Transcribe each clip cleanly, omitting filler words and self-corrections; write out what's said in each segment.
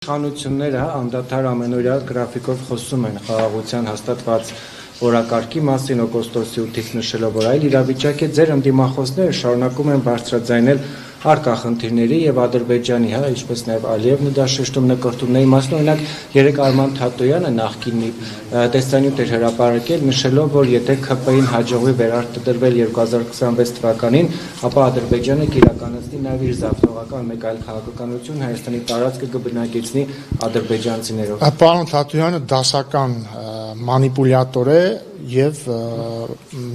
Իշխանությունները անդադար ամենօրյա գրաֆիկով խոսում են խաղաղության հաստատված օրակարգի մասին, օգոստոսի 8-ից նշելով, որ այլ իրավիճակ է, ձեր ընդդիմախոսները շարունակում են բարձրաձայնել առկա խնդիրների եւ Ադրբեջանի, ինչպես նաեւ Ալիևն դա շեշտում նկարտումների մասն, օրինակ երեք Արման Թաթոյանը նախկին տեսանյութ էր հրապարակել, նշելով, որ եթե ՔՊ-ին հաջողվի վերարտադրվել 2026 թվականին, ապա Ադրբեջանը կիրականացնի նաեւ իր զավթողական մեկ այլ քաղաքականություն Հայաստանի տարածքը կբնակեցնի ադրբեջանցիներով։ Պարոն Թաթոյանը դասական մանիպուլյատոր է եւ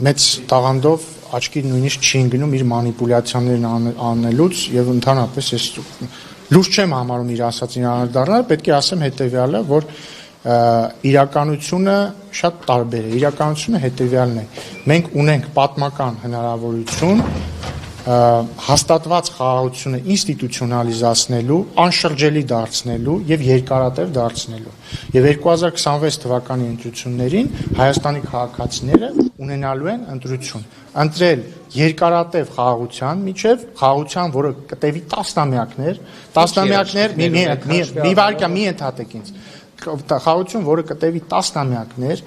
մեծ տաղանդով աչքի նույնիսկ չի ընկնում իր մանիպուլյացիաներն անելուց եւ ընդհանրապես ես լուրջ չեմ համարում իր ասածին անդրադառնալ, պետք է ասեմ հետեւյալը, որ իրականությունը շատ տարբեր է, իրականությունը հետեւյալն է, մենք ունենք պատմական հնարավորություն հաստատված խաղաղությունը ինստիտուցիոնալիզացնելու, անշրջելի դարձնելու եւ երկարատև դարձնելու։ Եվ 2026 թվականի ընտրություններին Հայաստանի քաղաքացիները ունենալու են ընտրություն։ Ընտրել երկարատև խաղաղության միջև, խաղաղության, որը կտևի տասնամյակներ, մի վարքա մի ընդհատեք ինձ։ Խաղաղություն, որը կտևի տասնամյակներ,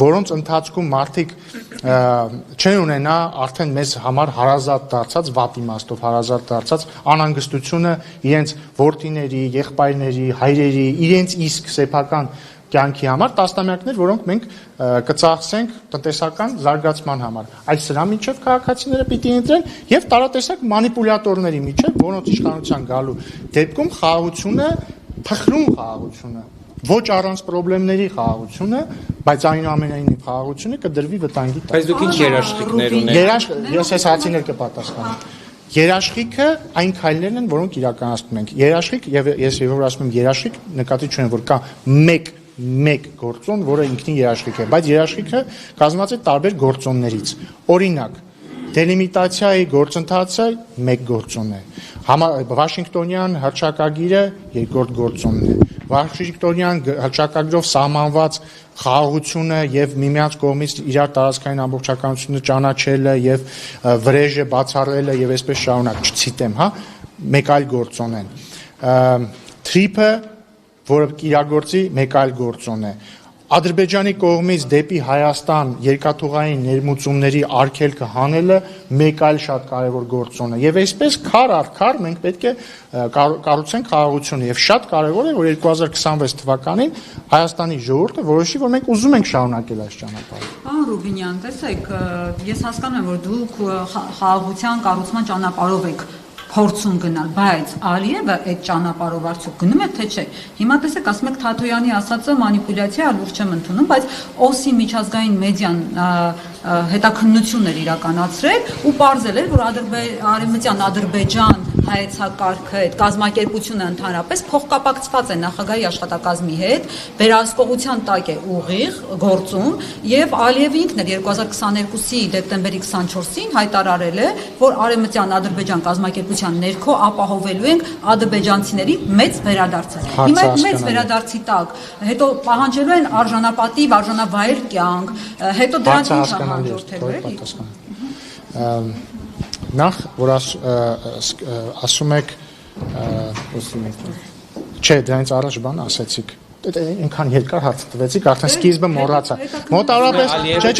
որոնց ընթացքում մարդիկ չեն ունենա արդեն մեզ համար հարազատ դարձած, վատ իմաստով հարազատ դարձած անհանգստությունը իրենց որդիների, եղբայրների, հայրերի, իրենց իսկ սեփական կյանքի համար, տասնամյակներ, որոնք մենք կծախսենք տնտեսական զարգացման համար։ Այս սրա միջև քաղաքացիները պիտի ընտրեն եւ տարատեսակ մանիպուլյատորների միջև, որոնց իշխանության գալու դեպքում խաղաղությունը փխրուն խաղաղությունը, ոչ առանց խնդիրների խաղաղությունը, բայց այնուամենայնիվ խաղաղությունը կդրվի վտանգի տակ։ Բայց դուք ինչ երաշխիքներ ունեք։ Ես այս հարցին կպատասխանեմ։ Երաշխիքը այն քայլերն են, որոնք իրականացնում ենք։ Երաշխիք եւ ես որ ասում եմ երաշխիք, նկատի չունեմ, որ կա մեկ գործոն, որը ինքնին երաշխիք է, բայց երաշխիքը կազմված է տարբեր գործոններից։ Օրինակ, դելիմիտացիայի գործընթացը մեկ գործոն է։ Վաշինգտոնյան հռչակագիրը երկրորդ գործոնն է։ Վաշինգտոնյան հռչակագրով սահմանված խաղաղությունը եւ միմյանց կողմից իրար տարածքային ամբողջականությունը ճանաչելը եւ վրեժը բացառելը եւ այսպես շարունակ չցիտեմ, մեկ այլ գործոն են։ Թրիփը, որը կիրագործի մեկ այլ գործոն է։ Ադրբեջանի կողմից դեպի Հայաստան երկաթուղային ներմուծումների արգելքը հանելը մեկ այլ շատ կարևոր գործոն է։ Եվ այսպես քար առ քար մենք պետք է կառուցենք խաղաղությունը եւ շատ կարևոր է, որ 2026 թվականին Հայաստանի ժողովուրդը որոշի, որ մենք ուզում ենք շարունակել այս ճանապարհը։ Պարոն Ռուբինյան, տեսեք, ես հասկանում եմ, որ դուք խաղաղության կառուցման ճանապարհով եք փորձում գնալ, բայց Ալիևը այդ ճանապարհով արդյոք գնում է թե չէ։ Հիմա տեսեք, ասում եք Թաթոյանի ասածը մանիպուլյացիա, լուրջ չեմ ընդունում, բայց ՕՍԻ միջազգային մեդիան հետաքննություններ իրականացրել ու պարզել էր, որ արևմտյան Ադրբեջան հայեցակարգը, այդ կազմակերպությունը ընդհանրապես փոխկապակցված է նախագահի աշխատակազմի հետ, վերահսկողության տակ է ուղիղ գործում եւ Ալիևը ինքն էլ 2022-ի դեկտեմբերի 24-ին հայտարարել է, որ արևմտյան Ադրբեջան կազմակերպության ներքո ապահովելու ենք ադրբեջանցիների մեծ վերադարձը։ Հիմա այդ մեծ վերադարձի տակ հետո պահանջելու են արժանապատիվ, արժանավայր կյանք, հետո դրանց ինչ հաջորդելու է։ Նախ, որ ասում եք, չէ, դրանից առաջ բան ասեցիք, այնքան երկար հարց տվեցիք, արդեն սկիզբը մոռացա։ Մոտավորապես, չէ,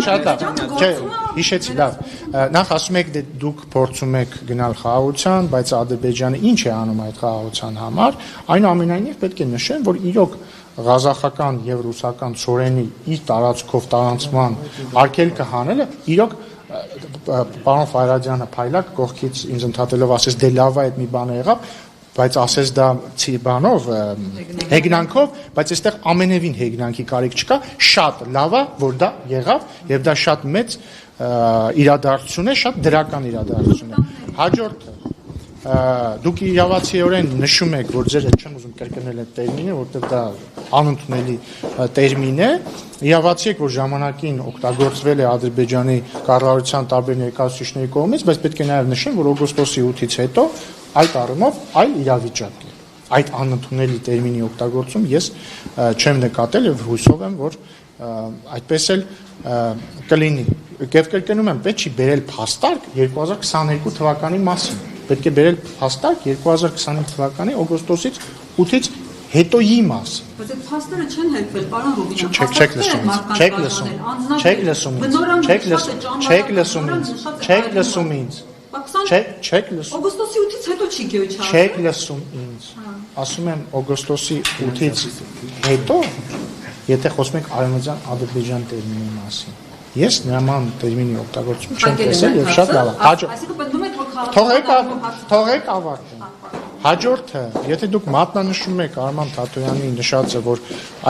շատ լավ, չէ, հիշեցի, լավ։ Նախ ասում եք, դուք փորձում եք գնալ խաղաղության, բայց Ադրբեջանը ինչ է անում այդ խաղաղության համար, այնուամենայնիվ պետք է նշեմ, որ իրոք ղազախական եւ ռուսական ծորենի իր տարածքով տարանցման արգելքը հանելը իրոք պարոն Ֆայրադյանը փայլակ կողքից ինձ ընդհատելով ասես դե լավ է այդ մի բանը եղավ, բայց ասես դա բանով հեգնանքով, բայց այստեղ ամենևին հեգնանքի կարիք չկա, շատ լավ է, որ դա եղավ եւ դա շատ մեծ իրադարձություն է, շատ դրական իրադարձություն է։ Հաջորդը դուք իրավացիորեն նշում եք, որ ձեր չեմ ուզում կրկնել այդ տերմինը, որտեղ դա անընդունելի տերմին է։ Իրավացի եք, որ ժամանակին օգտագործվել է Ադրբեջանի կառավարության տարբեր ներկայացուցիչների կողմից, բայց պետք է նաև նշեմ, որ օգոստոսի 8-ից հետո այդ առումով այլ իրավիճակ է։ Այդ անընդունելի տերմինի օգտագործում ես չեմ նկատել եւ հույսով եմ, որ այդպես էլ կլինի։ Եվ կրկնում եմ, պետք չի բերել փաստարկ 2022 թվականի մասին։ պետք է բերել հաստատ 2025 թվականի օգոստոսից 8-ից հետոյի մասը։ Բայց այդ փաստերը չեն helpել, պարոն Ռուբինյան։ Չեք լսում ինձ։ Օգոստոսի 8-ից հետո չի գյուղ։ Չեք լսում ինձ։ Ասում եմ օգոստոսի 8-ից հետո, եթե խոսում ենք արևմտյան Ադրբեջան տերմինի մասին։ Ես նման տերմինի օգտագործում չեմ տեսել եւ շատ լավ է։ Այսինքն պնդում եք, որ թողեք ավարտեմ։ Հաջորդը, եթե դուք մատնանշում եք Արման Թաթոյանի նշածը, որ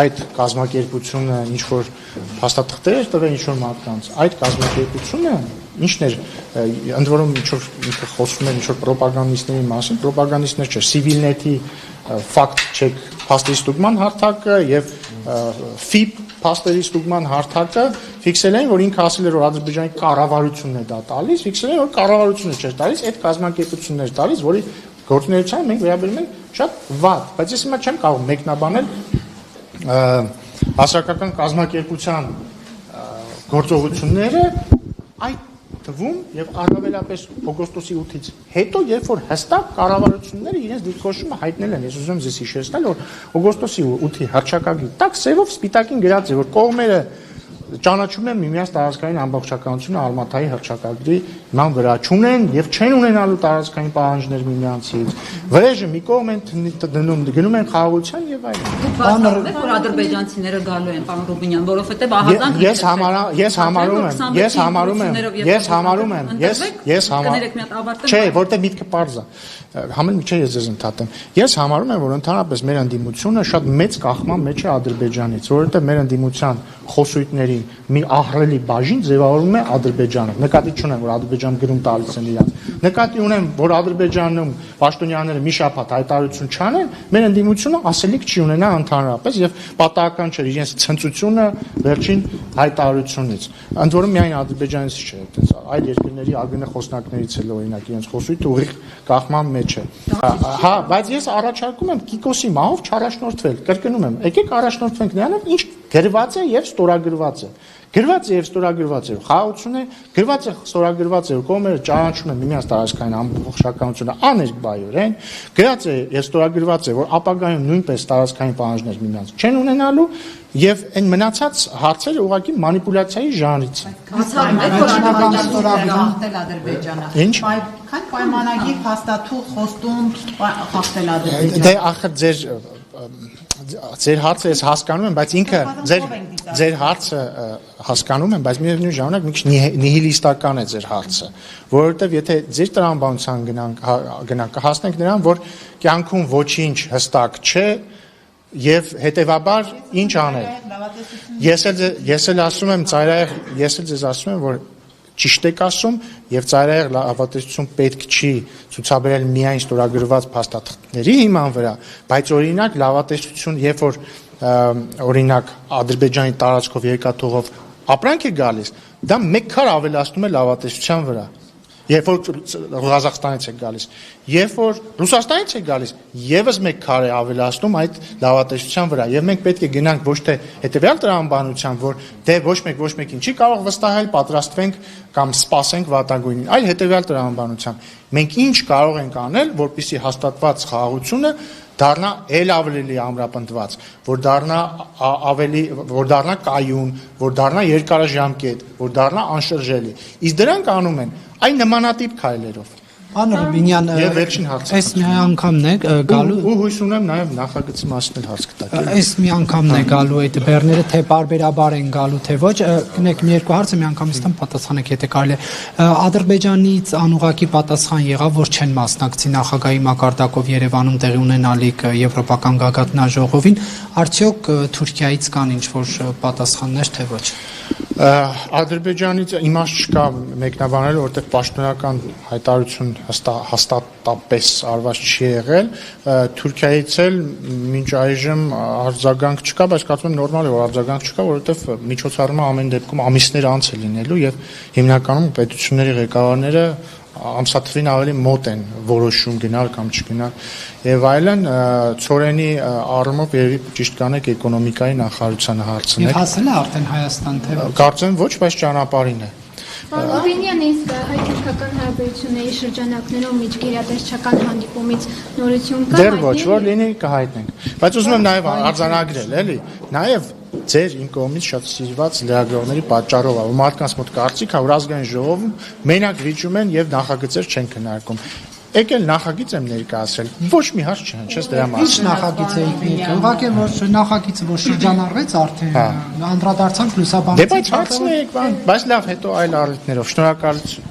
այդ կազմակերպությունը ինչ որ փաստաթղթեր էր տվել ինչ որ մարդկանց, այդ կազմակերպությունը ինչն էր, ընդ որում ինչ որ խոսում էր ինչ որ ռոպագանդիստների մասին, ռոպագանդիստներ չէ, Civilnet-ի fact check փաստերի ստուգման հարթակը եւ FIP փաստերի ստուգման հարթակը ֆիքսել են, որ ինքը ասել էր, որ Ադրբեջանի կառավարությունն է դա տալիս, ֆիքսել են, որ կառավարությունը չէր տալիս, այդ կազմակերպությունն էր տալիս, որի գործունեությանը մենք վերաբերում ենք շատ վատ, բայց ես հիմա չեմ կարող մեկնաբանել հասարակական կազմակերպության գործողությունները այդ թվում եւ առավելապես օգոստոսի 8-ից հետո, երբ որ հստակ կառավարությունները իրենց դիրքորոշումը հայտնել են, ես ուզում եմ ձեզ հիշեցնել, որ օգոստոսի 8-ի հռչակագրի տակ սևով սպիտակին գրած է, որ կողմերը ճանաչում են միմյանց տարածքային ամբողջականությունը Արմաթայի հռչակագրի նման վրա չունեն եւ չեն ունենալու տարածքային պահանջներ միմյանցից վրեժը մի կողմ են գնում են խաղաղության եւ այլն։ Դուք բացառում եք, որ ադրբեջանցիները գալու են, պարոն Ռուբինյան, որովհետեւ ահազանգ Չէ, որտեղ միտքը པարզ է։ Համեն չէ ես ձեզ ընդհատեմ։ Ես համարում եմ, որ ընդհանրապես մեր ընդդիմությունը շատ մեծ կախման մեջ է Ադրբեջանից, որովհետեւ մեր ընդդիմության խոսույթների մի ահռելի բաժին ձևավորվում է Ադրբեջանը։ Նկատի չունեմ, որ Ադրբեջան գրում տալիս են իրան։ Նկատի ունեմ, որ Ադրբեջանում պաշտոնյաները մի շաբաթ հայտարարություն չանեն, մեր ընդդիմությունը ասելիք չի ունենա ընդհանրապես եւ պատահական չէ իրենց ցնծությունը վերջին հայտարարությունից։ Ընդ որում միայն Ադրբեջանից չէ, այդպես այլ երկրների ԱԳՆ խոսնակներից էլ օրինակ իրենց խոսույթը ուղիղ կախման մեջ է։ Հա, բայց ես առաջարկում եմ Կիկոսի մահով չառաջնորդվել։ Կրկնում եմ, եկեք առաջնորդվենք նրանով, ինչ գրված է եւ ստորագրված է։ Գրված է եւ ստորագրված է խաղաղություն է, գրված է ստորագրված է կողմերը ճանաչում են միմյանց տարածքային ամբողջականությունը աներկբայորեն, գրած է եւ ստորագրված է, որ ապագայում նույնպես տարածքային պահանջներ միմյանց չեն ունենալու եւ այն մնացած հարցերը ուղղակի մանիպուլյացիայի ժանրից են։ Բացառում եք, որ Ադրբեջանը Ինչ քան պայմանագիր փաստաթուղթ խոստում խախտել Ադրբեջանը։ Դե ախր ձեր հարցը ես հասկանում եմ, բայց ինքը ձեր հարցը հասկանում եմ, բայց միևնույն ժամանակ մի քիչ նիհիլիստական է ձեր հարցը, որովհետև եթե ձեր տրամաբանության գնանք կհասնենք նրան, որ կյանքում ոչինչ հստակ չէ եւ հետեւաբար ինչ անել։ Ես էլ ասում եմ ծայրահեղ, ես էլ ձեզ ասում եմ, որ ճիշտ եք ասում եւ ծայրահեղ լավատեսություն պետք չի ցուցաբերել միայն ստորագրված փաստաթղթերի հիման վրա, բայց օրինակ լավատեսություն, երբ որ օրինակ Ադրբեջանի տարածքով երկաթուղով ապրանք է գալիս, դա մեկ քար ավելացնում է լավատեսության վրա։ Երբ որ Ղազախստանից է գալիս, երբ որ Ռուսաստանից է գալիս, եւս մեկ քար է ավելացնում այդ լավատեսության վրա, եւ մենք պետք է գնանք ոչ թե հետեւյալ տրամաբանության, որ դե ոչ մեկին չի կարող վստահել, պատրաստվենք կամ սպասենք վատագույնին, այլ հետեւյալ տրամաբանության։ Մենք ինչ կարող ենք անել, որպեսզի հաստատված խաղաղությունը դառնա ել ավելի ամրապնդված, որ դառնա կայուն, որ դառնա երկարաժամկետ, որ դառնա անշրջելի։ Իսկ դրանք անում են այն նմանատիպ քայլերով։ Պարոն Ռուբինյան, Եվ վերջին հարցը։ այս մի անգամն է գալու Ու հույս ունեմ նաև նախագծի մասին էլ հարց կտակ։ Այս մի անգամն է գալու այդ բեռները, թե բարբերաբար են գալու, թե ոչ։ Գնեք մի երկու հարցը մի անգամից տամ պատասխանեք, եթե կարելի է։ Ադրբեջանից անուղակի պատասխան եղավ, որ չեն մասնակցի նախագահի մակարդակով Երևանում տեղի ունենալիք եվրոպական գագաթնաժողովին, արդյոք Թուրքիայից կան ինչ-որ պատասխաններ, թե ոչ։ Ադրբեջանից իմաստ չկա մեկնաբանել, որտեղ պաշտոնական հայտարարություն հաստատապես արված չի եղել, Թուրքիայից էլ մինչ այժմ արձագանք չկա, բայց կարծում եմ նորմալ է, որ արձագանք չկա, որովհետև միջոցառումը ամեն դեպքում ամիսներ անց է լինելու եւ հիմնականում պետությունների ղեկավարները ամսաթվին ավելի մոտ են որոշում գնալ կամ չգնալ եւ այլն ծորենի առումով երևի ճիշտ կանեք էկոնոմիկայի նախարարությանը հարցնել։ Եվ հասել է արդեն Հայաստան թե ոչ։ Կարծեմ ոչ, բայց ճանապարհին է։ Օպինիան իսկ հայ-թուրքական հարաբերությունների շրջանակներում միջգերադասչական հանդիպումից նորություն կա։ Դեռ ոչ, որ լինի կհայտնենք։ Բայց ուզում եմ նաև արձանագրել, էլի, նաև ձեր իմ կողմից շատ սիրված լրագրողների պատճառով է, որ մարդկանց մոտ կարծիք է, որ ազգային ժողովում մենակ վիճում են եւ նախագծեր չեն քննարկում։ Եկել նախագիծ եմ ներկայացրել։ Ոչ մի հարց չեն, չես դրա Ինչ մասին։ նախագիծ է եկել։ Ուղղակի որ նախագիծը որ շրջանառվեց արդեն անդրադարձանք լուսաբանեցինք։ Դե բայց հարցնեք, բան, բայց լավ, հետո այլ առիթներով։ Շնորհակալություն։